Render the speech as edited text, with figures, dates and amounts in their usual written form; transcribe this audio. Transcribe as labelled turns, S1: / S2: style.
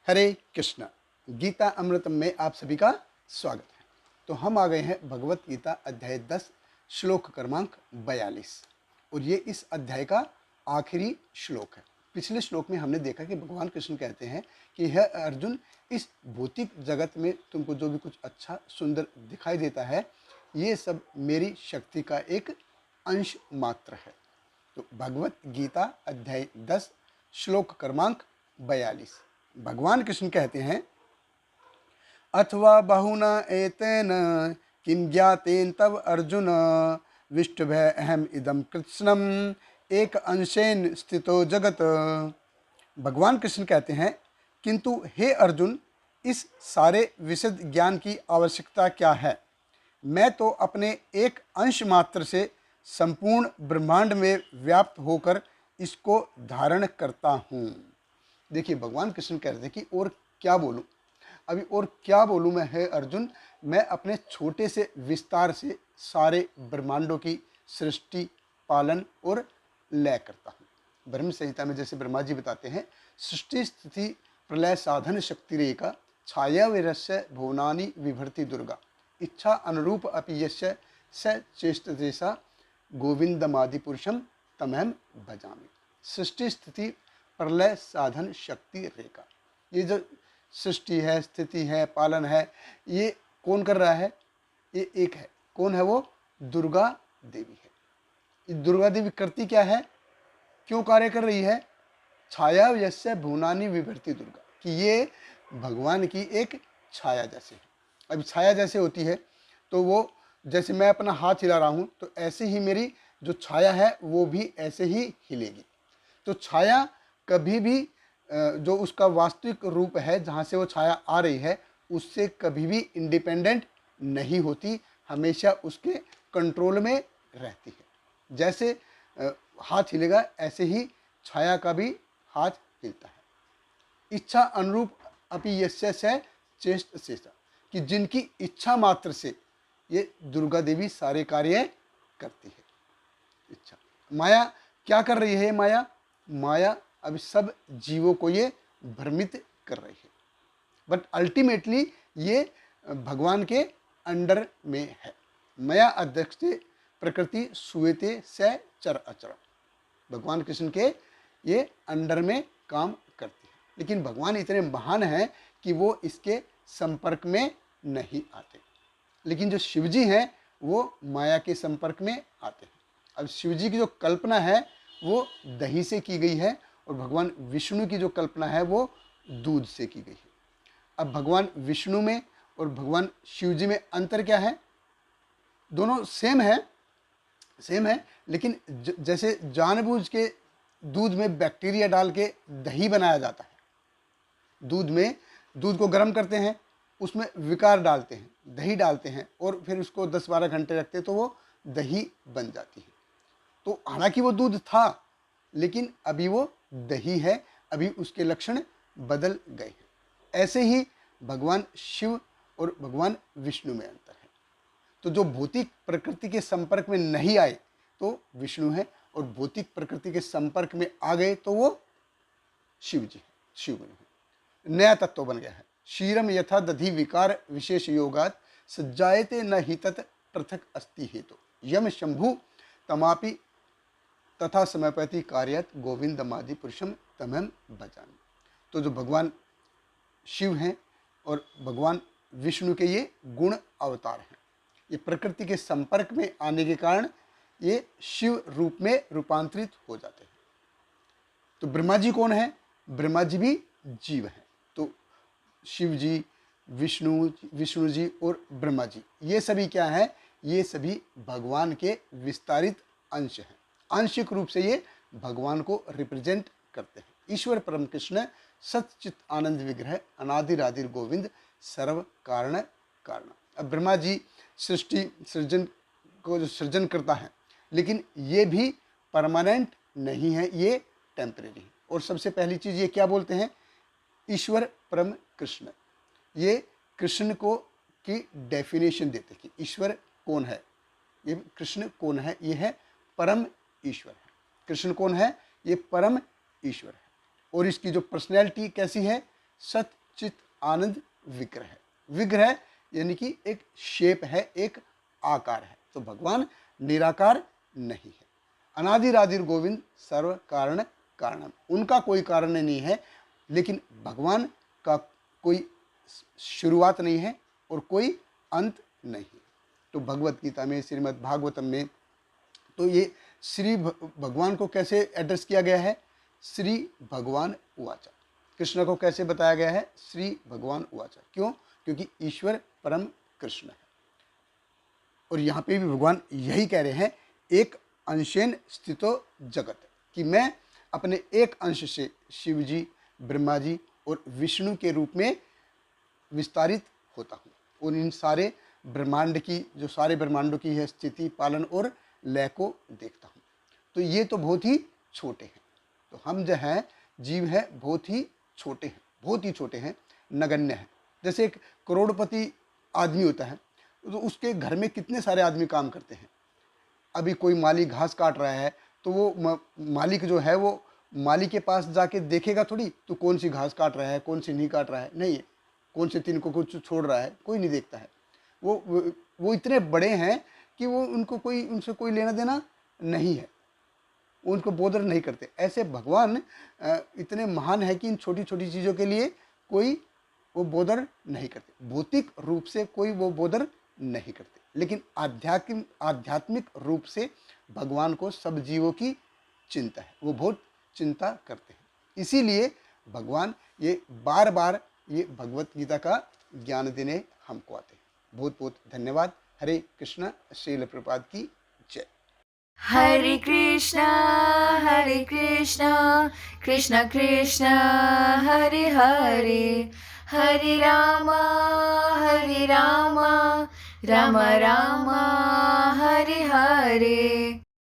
S1: हरे कृष्ण। गीता अमृतम में आप सभी का स्वागत है। तो हम आ गए हैं भगवत गीता अध्याय 10 श्लोक क्रमांक 42 और ये इस अध्याय का आखिरी श्लोक है। पिछले श्लोक में हमने देखा कि भगवान कृष्ण कहते हैं कि हे अर्जुन, इस भौतिक जगत में तुमको जो भी कुछ अच्छा सुंदर दिखाई देता है, ये सब मेरी शक्ति का एक अंश मात्र है। तो भगवत गीता अध्याय 10 श्लोक क्रमांक 42 भगवान कृष्ण कहते हैं, अथवा बहुना एतेन किं ज्ञातेन तव अर्जुन विष्टभय अहम इदम कृत्स्नम एक अंशेन स्थितो जगत। भगवान कृष्ण कहते हैं, किंतु हे अर्जुन, इस सारे विशद ज्ञान की आवश्यकता क्या है? मैं तो अपने एक अंश मात्र से संपूर्ण ब्रह्मांड में व्याप्त होकर इसको धारण करता हूँ। देखिए, भगवान कृष्ण कह रहे थे कि और क्या बोलूं, अभी और क्या बोलूं मैं, है अर्जुन, मैं अपने छोटे से विस्तार से सारे ब्रह्मांडों की सृष्टि, पालन और लय करता हूँ। ब्रह्म संहिता में जैसे ब्रह्मा जी बताते हैं, सृष्टि स्थिति प्रलय साधन शक्ति रेखा छाया विरस्य भुवनानि विभर्ति दुर्गा इच्छा अनुरूप अपि यस्य स चेष्टते सा गोविंदमादि पुरुषम तमहम भजामि। सृष्टि स्थिति प्रलय साधन शक्ति रेखा, ये जो सृष्टि है, स्थिति है, पालन है, ये कौन कर रहा है? ये एक है। कौन है वो? दुर्गा देवी है। ये दुर्गा देवी करती क्या है, क्यों कार्य कर रही है? छाया यस्य भुवनानि विभर्ति दुर्गा, कि ये भगवान की एक छाया जैसे है। अब छाया जैसे होती है तो वो, जैसे मैं अपना हाथ हिला रहा हूँ तो ऐसे ही मेरी जो छाया है वो भी ऐसे ही हिलेगी। तो छाया कभी भी जो उसका वास्तविक रूप है, जहाँ से वो छाया आ रही है, उससे कभी भी इंडिपेंडेंट नहीं होती, हमेशा उसके कंट्रोल में रहती है। जैसे हाथ हिलेगा ऐसे ही छाया का भी हाथ हिलता है। इच्छा अनुरूप अपि यस्य स चेष्ट शेषा, कि जिनकी इच्छा मात्र से ये दुर्गा देवी सारे कार्य करती है। इच्छा, माया क्या कर रही है? माया अभी सब जीवों को ये भ्रमित कर रही है, बट अल्टीमेटली ये भगवान के अंडर में है। मया अध्यक्ष प्रकृति सुएते स चर अचर, भगवान कृष्ण के ये अंडर में काम करती है। लेकिन भगवान इतने महान हैं कि वो इसके संपर्क में नहीं आते। लेकिन जो शिवजी हैं वो माया के संपर्क में आते हैं। अब शिवजी की जो कल्पना है वो दही से की गई है और भगवान विष्णु की जो कल्पना है वो दूध से की गई है। अब भगवान विष्णु में और भगवान शिवजी में अंतर क्या है? दोनों सेम है, लेकिन जैसे जानबूझ के दूध में बैक्टीरिया डाल के दही बनाया जाता है। दूध को गर्म करते हैं, उसमें विकार डालते हैं, दही डालते हैं और फिर उसको 10-12 घंटे रखते हैं तो वो दही बन जाती है। तो हालांकि वो दूध था, लेकिन अभी वो दही है, अभी उसके लक्षण बदल गए हैं। ऐसे ही भगवान शिव और भगवान विष्णु में अंतर है। तो जो भौतिक प्रकृति के संपर्क में नहीं आए तो विष्णु है, और भौतिक प्रकृति के संपर्क में आ गए तो वो शिव जी है, शिव बने। नया तत्व बन गया है। क्षीरम यथा दधि विकार विशेष योगात सज्जायते न ही तत् पृथक अस्ति हेतु यम शंभु तमापि तथा समयपति कार्यत गोविंदमादि पुरुषम तमहम भजामि। तो जो भगवान शिव हैं और भगवान विष्णु के ये गुण अवतार हैं, ये प्रकृति के संपर्क में आने के कारण ये शिव रूप में रूपांतरित हो जाते हैं। तो ब्रह्मा जी कौन है? ब्रह्मा जी भी जीव हैं। तो शिव जी, विष्णु जी और ब्रह्मा जी, ये सभी क्या है? ये सभी भगवान के विस्तारित अंश हैं। आंशिक रूप से ये भगवान को रिप्रेजेंट करते हैं। ईश्वर परम कृष्ण सच्चित आनंद विग्रह अनादिरादिर गोविंद सर्व कारण कारण। अब ब्रह्मा जी सृजन को जो सृजन करता है, लेकिन ये भी परमानेंट नहीं है, ये टेम्परेरी है। और सबसे पहली चीज ये क्या बोलते हैं? ईश्वर परम कृष्ण। ये कृष्ण को की डेफिनेशन देते हैं कि ईश्वर कौन है, ये कृष्ण कौन है? ये है परम ईश्वर है। कृष्ण कौन है? ये परम ईश्वर है। और इसकी जो पर्सनैलिटी कैसी है? सत चित आनंद विग्रह। विग्रह यानी कि एक शेप है, एक आकार है। तो भगवान निराकार नहीं है। अनादिरादिर गोविंद सर्व कारण कारणम, उनका कोई कारण नहीं है, लेकिन भगवान का कोई शुरुआत नहीं है और कोई अंत नहीं। तो भगवत गीता में, श्रीमद् भागवतम में तो ये श्री भगवान को कैसे एड्रेस किया गया है? श्री भगवान उवाचा। कृष्ण को कैसे बताया गया है? श्री भगवान उवाचा। क्यों? क्योंकि ईश्वर परम कृष्ण है। और यहाँ पे भी भगवान यही कह रहे हैं, एक अंशेन स्थितो जगत, कि मैं अपने एक अंश से शिव जी, ब्रह्मा जी और विष्णु के रूप में विस्तारित होता हूँ और इन सारे ब्रह्मांड की, जो सारे ब्रह्मांडों की है स्थिति, पालन और लय को देखता हूँ। तो ये तो बहुत ही छोटे हैं। तो हम जो हैं जीव हैं, बहुत ही छोटे हैं, बहुत ही छोटे हैं, नगण्य हैं। जैसे एक करोड़पति आदमी होता है तो उसके घर में कितने सारे आदमी काम करते हैं। अभी कोई माली घास काट रहा है तो वो मालिक जो है वो माली के पास जाके देखेगा थोड़ी तो कौन सी घास काट रहा है, कौन सी नहीं काट रहा है, नहीं है। कौन से तीन को कुछ छोड़ रहा है, कोई नहीं देखता है। वो इतने बड़े हैं कि वो उनसे कोई लेना देना नहीं है, वो उनको बोदर नहीं करते। ऐसे भगवान इतने महान है कि इन छोटी छोटी चीज़ों के लिए कोई वो बोदर नहीं करते। भौतिक रूप से कोई वो बोदर नहीं करते, लेकिन आध्यात्मिक रूप से भगवान को सब जीवों की चिंता है, वो बहुत चिंता करते हैं। इसीलिए भगवान ये बार बार ये भगवत गीता का ज्ञान देने हमको आते हैं। बहुत बहुत धन्यवाद। हरे कृष्णा। श्रील प्रभुपाद की जय।
S2: हरे कृष्णा कृष्ण कृष्ण हरे हरे, हरे राम राम राम हरे हरे।